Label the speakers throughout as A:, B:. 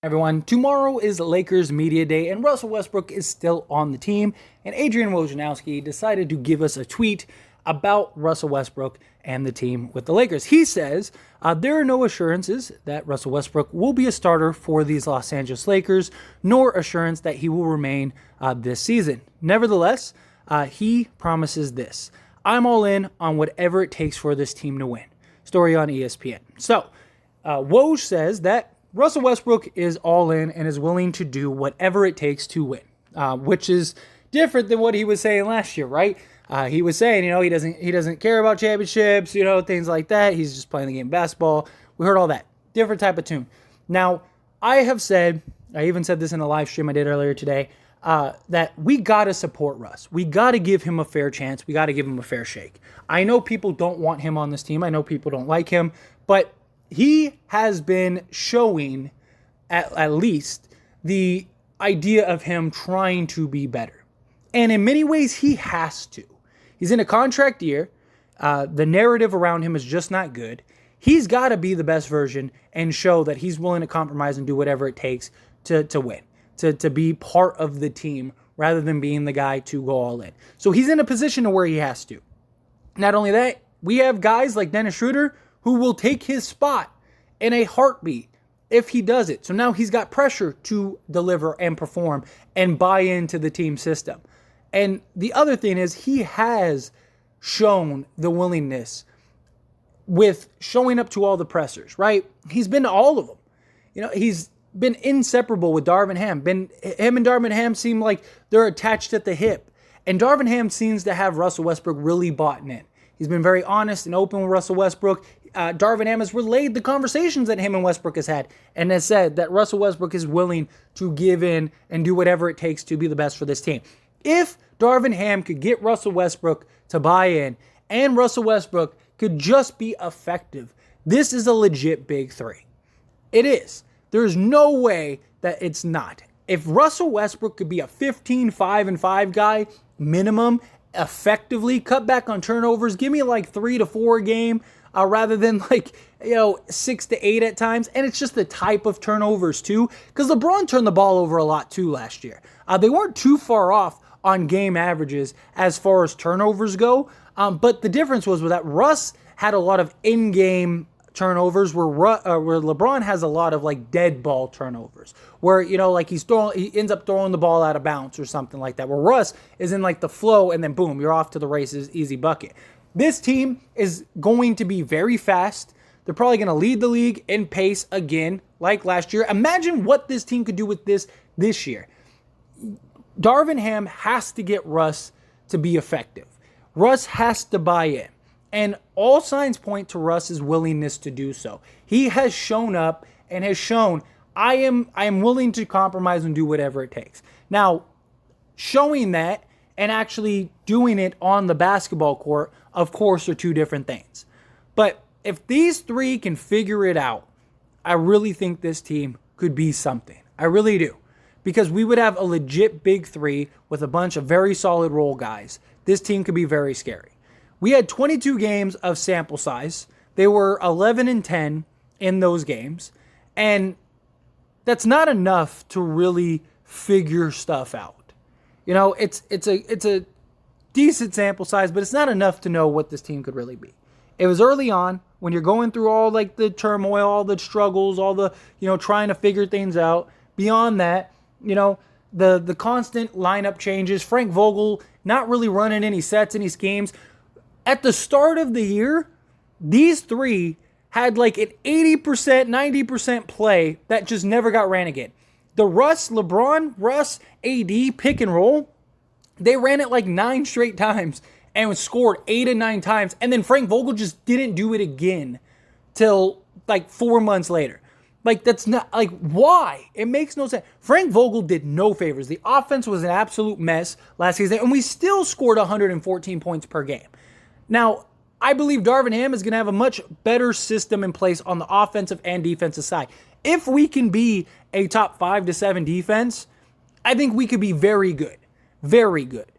A: Everyone, tomorrow is Lakers Media Day, and Russell Westbrook is still on the team. And Adrian Wojnarowski decided to give us a tweet about Russell Westbrook and the team with the Lakers. He says, there are no assurances that Russell Westbrook will be a starter for these Los Angeles Lakers, nor assurance that he will remain this season. Nevertheless, he promises this: I'm all in on whatever it takes for this team to win. Story on ESPN. So, Woj says that Russell Westbrook is all in and is willing to do whatever it takes to win, which is different than what he was saying last year, right? He was saying, he doesn't care about championships, things like that. He's just playing the game of basketball. We heard all that. Different type of tune. Now, I even said this in a live stream I did earlier today, that we got to support Russ. We got to give him a fair chance. We got to give him a fair shake. I know people don't want him on this team. I know people don't like him, but he has been showing at least the idea of him trying to be better. And in many ways, he has to. He's in a contract year. The narrative around him is just not good. He's got to be the best version and show that he's willing to compromise and do whatever it takes to win, to be part of the team rather than being the guy to go all in. So he's in a position to where he has to. Not only that, we have guys like Dennis Schroeder who will take his spot in a heartbeat if he does it. So now he's got pressure to deliver and perform and buy into the team system. And the other thing is he has shown the willingness with showing up to all the pressers, right? He's been to all of them. He's been inseparable with Darvin Ham. Him and Darvin Ham seem like they're attached at the hip. And Darvin Ham seems to have Russell Westbrook really bought in. He's been very honest and open with Russell Westbrook. Darvin Ham has relayed the conversations that him and Westbrook has had and has said that Russell Westbrook is willing to give in and do whatever it takes to be the best for this team. If Darvin Ham could get Russell Westbrook to buy in and Russell Westbrook could just be effective, this is a legit big three. It is. There's no way that it's not. If Russell Westbrook could be a 15-5-5 guy, minimum, effectively, cut back on turnovers, give me like 3 to 4 a game, rather than 6 to 8 at times. And it's just the type of turnovers too, because LeBron turned the ball over a lot too last year. They weren't too far off on game averages as far as turnovers go, but the difference was that Russ had a lot of in-game turnovers where LeBron has a lot of dead ball turnovers where he ends up throwing the ball out of bounds or something like that, where Russ is in the flow and then boom, you're off to the races, easy bucket. This team is going to be very fast. They're probably going to lead the league in pace again like last year. Imagine what this team could do with this year. Darvin Ham has to get Russ to be effective. Russ has to buy in. And all signs point to Russ's willingness to do so. He has shown up and has shown, I am willing to compromise and do whatever it takes. Now, showing that and actually doing it on the basketball court, of course, are two different things. But if these three can figure it out, I really think this team could be something. I really do. Because we would have a legit big three with a bunch of very solid role guys. This team could be very scary. We had 22 games of sample size. They were 11-10 in those games. And that's not enough to really figure stuff out. It's a decent sample size, but it's not enough to know what this team could really be. It was early on when you're going through all the turmoil, all the struggles, all the, trying to figure things out. Beyond that, the constant lineup changes, Frank Vogel not really running any sets, any schemes. At the start of the year, these three had an 80%, 90% play that just never got ran again. The LeBron, AD pick and roll, they ran it 9 straight times and scored 8 and 9 times. And then Frank Vogel just didn't do it again till 4 months later. That's not, why? It makes no sense. Frank Vogel did no favors. The offense was an absolute mess last season, and we still scored 114 points per game. Now, I believe Darvin Ham is going to have a much better system in place on the offensive and defensive side. If we can be a top 5 to 7 defense, I think we could be very good. Very good.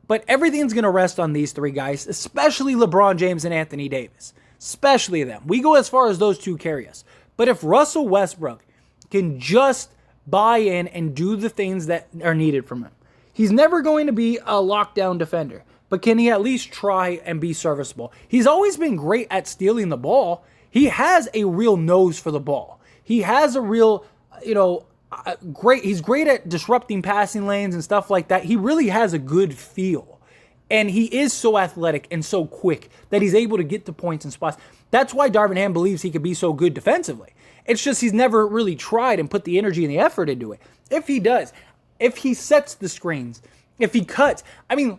A: But everything's going to rest on these three guys, especially LeBron James and Anthony Davis. Especially them. We go as far as those two carry us. But if Russell Westbrook can just buy in and do the things that are needed from him. He's never going to be a lockdown defender, but can he at least try and be serviceable? He's always been great at stealing the ball. He has a real nose for the ball. He has a real, he's great at disrupting passing lanes and stuff like that. He really has a good feel. And he is so athletic and so quick that he's able to get to points and spots. That's why Darvin Ham believes he could be so good defensively. It's just he's never really tried and put the energy and the effort into it. If he does, if he sets the screens, if he cuts,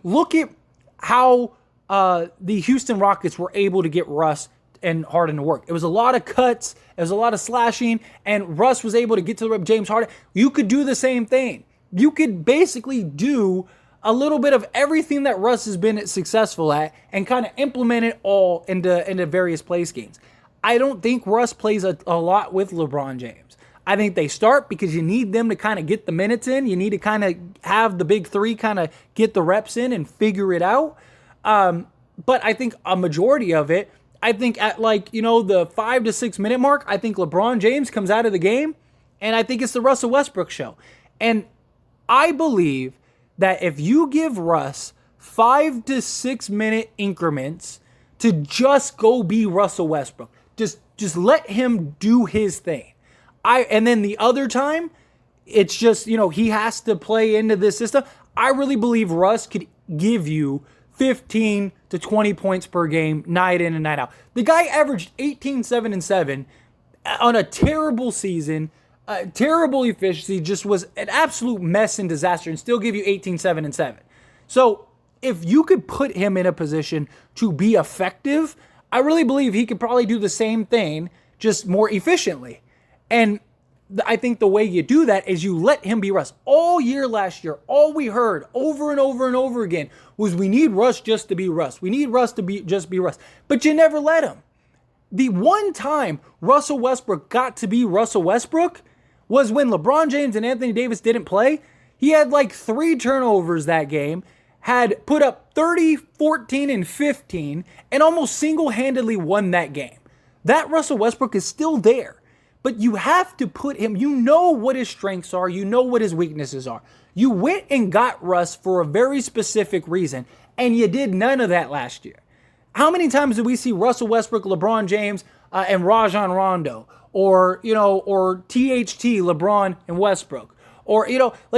A: look at how the Houston Rockets were able to get Russ and Harden to work. It was a lot of cuts, it was a lot of slashing, and Russ was able to get to the rim. James Harden, you could do the same thing. You could basically do a little bit of everything that Russ has been successful at and kind of implement it all into various play schemes. I don't think Russ plays a lot with LeBron James. I think they start because you need them to kind of get the minutes in. You need to kind of have the big three kind of get the reps in and figure it out. But I think a majority of it, I think at the 5 to 6 minute mark, I think LeBron James comes out of the game, and I think it's the Russell Westbrook show. And I believe that if you give Russ 5 to 6 minute increments to just go be Russell Westbrook, just let him do his thing. And then the other time, it's just, he has to play into this system. I really believe Russ could give you 15 to 20 points per game, night in and night out. The guy averaged 18, 7, and 7 on a terrible season, terrible efficiency, just was an absolute mess and disaster, and still give you 18, 7, and 7. So if you could put him in a position to be effective, I really believe he could probably do the same thing, just more efficiently. And I think the way you do that is you let him be Russ. All year last year, all we heard over and over and over again was we need Russ just to be Russ. We need Russ to just be Russ. But you never let him. The one time Russell Westbrook got to be Russell Westbrook was when LeBron James and Anthony Davis didn't play. He had 3 turnovers that game, had put up 30, 14, and 15, and almost single-handedly won that game. That Russell Westbrook is still there. But you have to put him, you know what his strengths are, you know what his weaknesses are. You went and got Russ for a very specific reason, and you did none of that last year. How many times did we see Russell Westbrook, LeBron James, and Rajon Rondo? Or THT, LeBron and Westbrook? Or,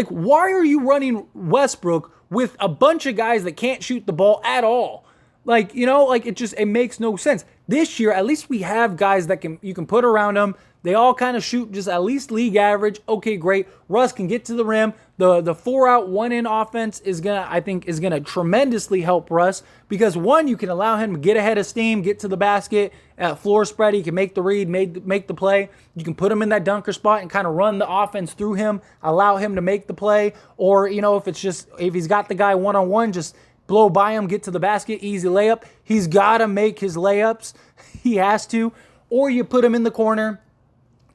A: why are you running Westbrook with a bunch of guys that can't shoot the ball at all? It makes no sense. This year, at least we have guys that you can put around him. They all kind of shoot just at least league average. Okay, great. Russ can get to the rim. The 4-out, 1-in offense is gonna tremendously help Russ because one, you can allow him to get ahead of steam, get to the basket, floor spread. He can make the read, make the play. You can put him in that dunker spot and kind of run the offense through him, allow him to make the play. Or if he's got the guy one-on-one, just blow by him, get to the basket, easy layup. He's got to make his layups. He has to. Or you put him in the corner,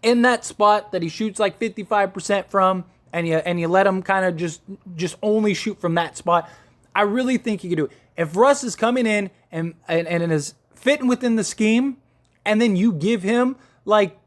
A: in that spot that he shoots 55% from, and you let him kind of just only shoot from that spot. I really think you can do it. If Russ is coming in and is fitting within the scheme, and then you give him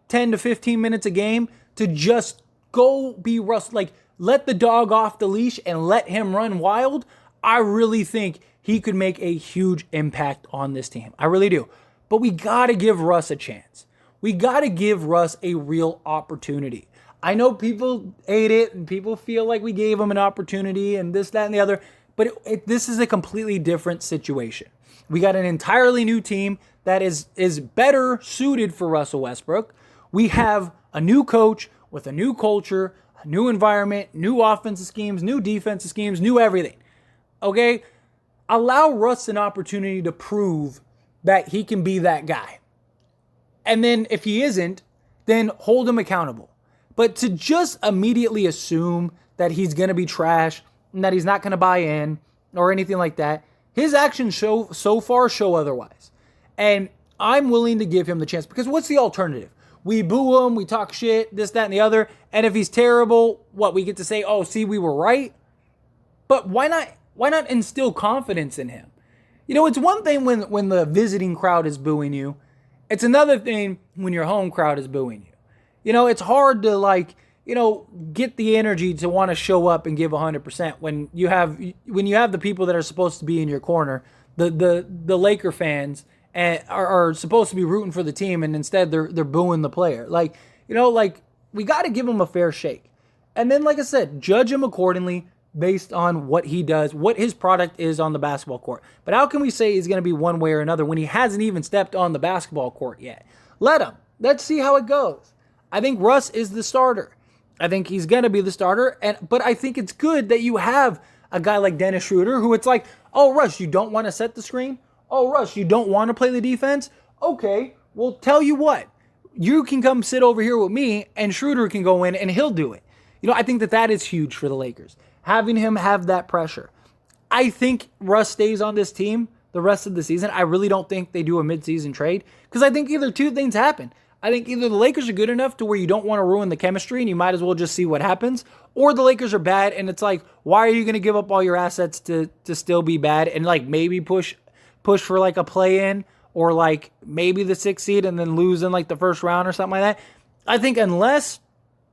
A: 10 to 15 minutes a game to just go be Russ, let the dog off the leash and let him run wild, I really think he could make a huge impact on this team. I really do. But we got to give Russ a chance. We got to give Russ a real opportunity. I know people hate it and people feel like we gave him an opportunity and this, that, and the other, but this is a completely different situation. We got an entirely new team that is better suited for Russell Westbrook. We have a new coach with a new culture, a new environment, new offensive schemes, new defensive schemes, new everything. Okay? Allow Russ an opportunity to prove that he can be that guy. And then if he isn't, then hold him accountable. But to just immediately assume that he's going to be trash and that he's not going to buy in or anything like that, his actions so far show otherwise. And I'm willing to give him the chance because what's the alternative? We boo him, we talk shit, this, that, and the other. And if he's terrible, we get to say, oh, see, we were right. But why not instill confidence in him? It's one thing when the visiting crowd is booing you. It's another thing when your home crowd is booing you. It's hard to get the energy to want to show up and give 100% when you have the people that are supposed to be in your corner, the Laker fans, and are supposed to be rooting for the team, and instead they're booing the player. We got to give him a fair shake. And then, like I said, judge him accordingly based on what he does, what his product is on the basketball court. But how can we say he's going to be one way or another when he hasn't even stepped on the basketball court yet? Let him. Let's see how it goes. I think Russ is the starter. I think he's going to be the starter. But I think it's good that you have a guy like Dennis Schroeder, who it's like, oh, Russ, you don't want to set the screen? Oh, Russ, you don't want to play the defense? Okay, well, tell you what. You can come sit over here with me, and Schroeder can go in, and he'll do it. I think that is huge for the Lakers. Having him have that pressure. I think Russ stays on this team the rest of the season. I really don't think they do a midseason trade, because I think either two things happen. I think either the Lakers are good enough to where you don't want to ruin the chemistry and you might as well just see what happens, or the Lakers are bad and it's like, why are you going to give up all your assets to still be bad and maybe push for a play-in or maybe the 6th seed and then lose in the first round or something like that. I think unless,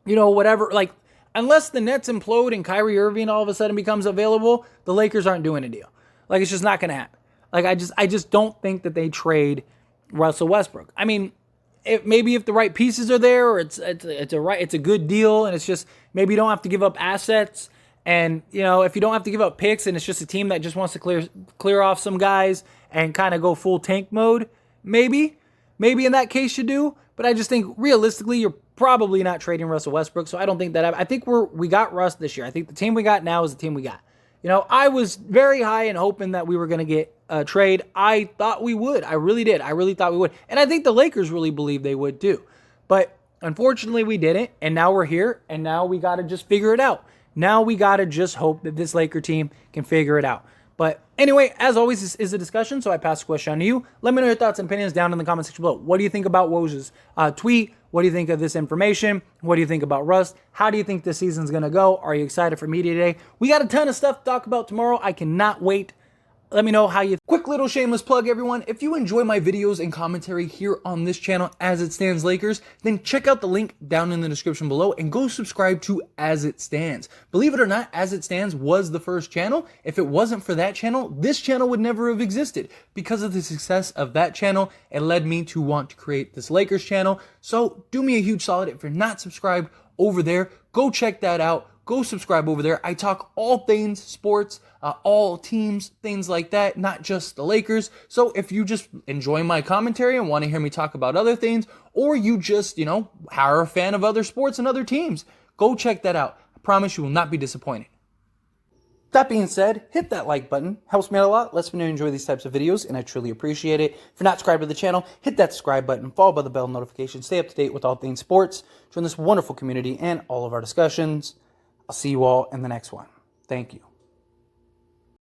A: unless the Nets implode and Kyrie Irving all of a sudden becomes available, the Lakers aren't doing a deal. It's just not going to happen. I just don't think that they trade Russell Westbrook. I mean, if the right pieces are there, or it's a good deal, and it's just maybe you don't have to give up assets, and if you don't have to give up picks, and it's just a team that just wants to clear off some guys and kind of go full tank mode, maybe in that case you do. But I just think realistically, you're probably not trading Russell Westbrook, so I don't think that. I think we got Russ this year. I think the team we got now is the team we got. I was very high and hoping that we were going to get a trade. I thought we would. I really did. I really thought we would. And I think the Lakers really believed they would too. But unfortunately, we didn't. And now we're here. And now we got to just figure it out. Now we got to just hope that this Laker team can figure it out. But anyway, as always, this is a discussion, so I pass the question on to you. Let me know your thoughts and opinions down in the comment section below. What do you think about Woj's tweet? What do you think of this information? What do you think about Russ? How do you think this season's going to go? Are you excited for Media Day? We got a ton of stuff to talk about tomorrow. I cannot wait. Let me know how you... Quick little shameless plug, everyone. If you enjoy my videos and commentary here on this channel, As It Stands Lakers, then check out the link down in the description below and go subscribe to As It Stands. Believe it or not, As It Stands was the first channel. If it wasn't for that channel, this channel would never have existed. Because of the success of that channel, it led me to want to create this Lakers channel. So do me a huge solid. If you're not subscribed over there, go check that out. Go subscribe over there. I talk all things sports, all teams, things like that, not just the Lakers. So if you just enjoy my commentary and want to hear me talk about other things, or you just, are a fan of other sports and other teams, go check that out. I promise you will not be disappointed. That being said, hit that like button. Helps me out a lot. Lets me know you enjoy these types of videos, and I truly appreciate it. If you're not subscribed to the channel, hit that subscribe button, followed by the bell notification. Stay up to date with all things sports. Join this wonderful community and all of our discussions. I'll see you all in the next one. Thank you.